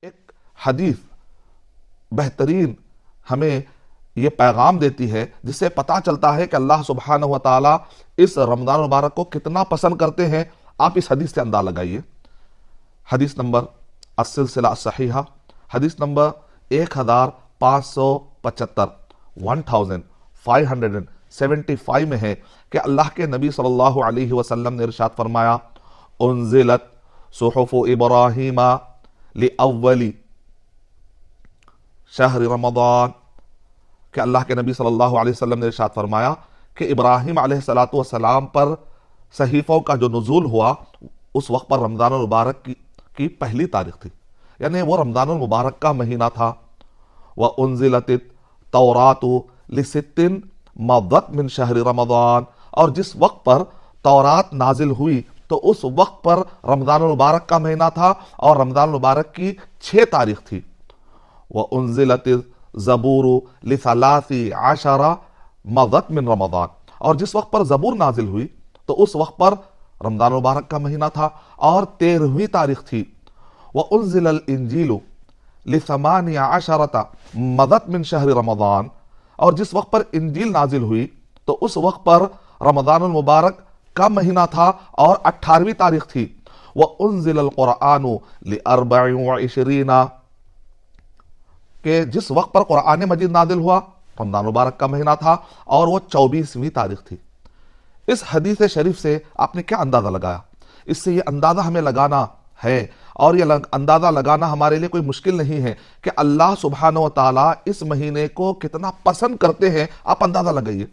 ایک حدیث بہترین ہمیں یہ پیغام دیتی ہے جس سے پتہ چلتا ہے کہ اللہ سبحانہ و تعالیٰ اس رمضان المبارک کو کتنا پسند کرتے ہیں. آپ اس حدیث سے اندازہ لگائیے. حدیث نمبر السلسلہ الصحیحہ، حدیث نمبر 1575 1575 میں ہے کہ اللہ کے نبی صلی اللہ علیہ وسلم نے ارشاد فرمایا انزلت صحف ابراہیم لأول شہر رمضان، کہ اللہ کے نبی صلی اللہ علیہ وسلم نے ارشاد فرمایا کہ ابراہیم علیہ السلام پر صحیفوں کا جو نزول ہوا اس وقت پر رمضان المبارک کی پہلی تاریخ تھی، یعنی وہ رمضان المبارک کا مہینہ تھا. وَأُنزِلَتِ التَّوْرَاتُ لِسِتٍ مَضَتْ مِنْ شَهْرِ رمضان، اور جس وقت پر تورات نازل ہوئی تو اس وقت پر رمضان المبارک کا مہینہ تھا اور رمضان المبارک کی 6 تاریخ تھی. وَأُنزِلَتِ الزَّبُورُ ل13 مضت من رمضان، اور جس وقت پر زبور نازل ہوئی تو اس وقت پر رمضان المبارک کا مہینہ تھا اور 13ویں تاریخ تھی. وَأُنزِلَ الْإِنْجِيلُ ل18 مضت من شہر رمضان، اور جس وقت پر انجیل نازل ہوئی تو اس وقت پر رمضان المبارک کا مہینہ تھا اور 18ویں تاریخ تھی. وَأُنزِلَ الْقُرْآنُ ل24 کہ جس وقت پر قرآن مجید نازل ہوا رمضان مبارک کا مہینہ تھا اور وہ 24ویں تاریخ تھی. اس حدیث شریف سے آپ نے کیا اندازہ لگایا؟ اس سے یہ اندازہ ہمیں لگانا ہے، اور یہ اندازہ لگانا ہمارے لیے کوئی مشکل نہیں ہے کہ اللہ سبحانہ و تعالیٰ اس مہینے کو کتنا پسند کرتے ہیں. آپ اندازہ لگائیے.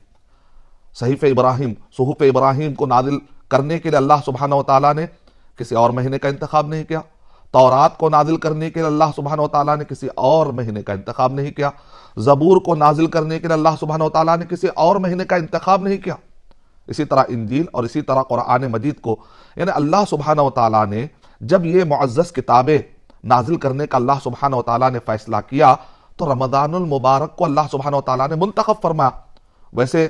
صحیفہ ابراہیم کو نازل کرنے کے لیے اللہ سبحانہ و تعالیٰ نے کسی اور مہینے کا انتخاب نہیں کیا. تورات کو نازل کرنے کے لیے اللہ سبحانہ و تعالیٰ نے کسی اور مہینے کا انتخاب نہیں کیا. زبور کو نازل کرنے کے لیے اللہ سبحانہ و تعالیٰ نے کسی اور مہینے کا انتخاب نہیں کیا. اسی طرح انجیل اور اسی طرح قرآن مجید کو، یعنی اللہ سبحانہ و تعالیٰ نے جب یہ معزز کتابیں نازل کرنے کا اللہ سبحانہ و تعالیٰ نے فیصلہ کیا تو رمضان المبارک کو اللہ سبحانہ و تعالیٰ نے منتخب فرمایا. ویسے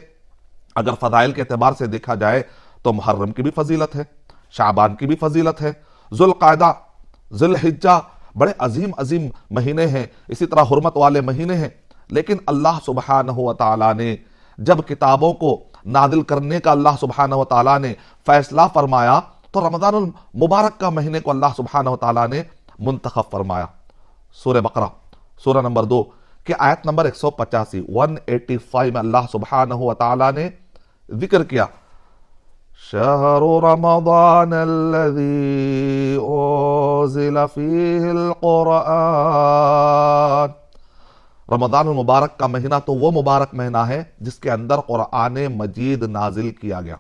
اگر فضائل کے اعتبار سے دیکھا جائے تو محرم کی بھی فضیلت ہے، شعبان کی بھی فضیلت ہے، ذوالقعدہ، ذوالحجہ بڑے عظیم مہینے ہیں، اسی طرح حرمت والے مہینے ہیں. لیکن اللہ سبحانہ و تعالیٰ نے جب کتابوں کو نازل کرنے کا اللہ سبحانہ و تعالیٰ نے فیصلہ فرمایا تو رمضان المبارک کا مہینے کو اللہ سبحانہ و تعالیٰ نے منتخب فرمایا. سورہ بقرہ سورہ نمبر 2 کہ آیت نمبر 185 میں اللہ سبحانہ و تعالیٰ نے ذکر کیا شہر رمضان الذی انزل فیہ القرآن. رمضان المبارک کا مہینہ تو وہ مبارک مہینہ ہے جس کے اندر قرآن مجید نازل کیا گیا.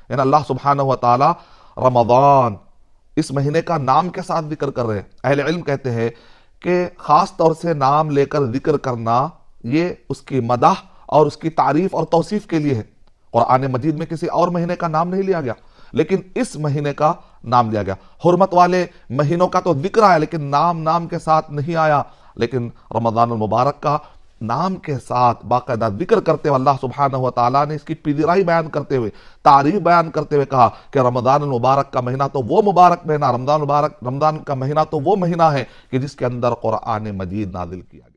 یعنی اللہ سبحانہ و تعالی رمضان اس مہینے کا نام کے ساتھ ذکر کر رہے ہیں. اہل علم کہتے ہیں کہ خاص طور سے نام لے کر ذکر کرنا یہ اس کی مدح اور اس کی تعریف اور توصیف کے لیے ہے. قرآن مجید میں کسی اور مہینے کا نام نہیں لیا گیا لیکن اس مہینے کا نام لیا گیا. حرمت والے مہینوں کا تو ذکر آیا لیکن نام کے ساتھ نہیں آیا. لیکن رمضان المبارک کا نام کے ساتھ باقاعدہ ذکر کرتے ہوئے اللہ سبحانہ و تعالیٰ نے اس کی پذیرائی بیان کرتے ہوئے، تعریف بیان کرتے ہوئے کہا کہ رمضان المبارک کا مہینہ تو وہ مبارک مہینہ، رمضان کا مہینہ تو وہ مہینہ ہے کہ جس کے اندر قرآن مجید نازل کیا.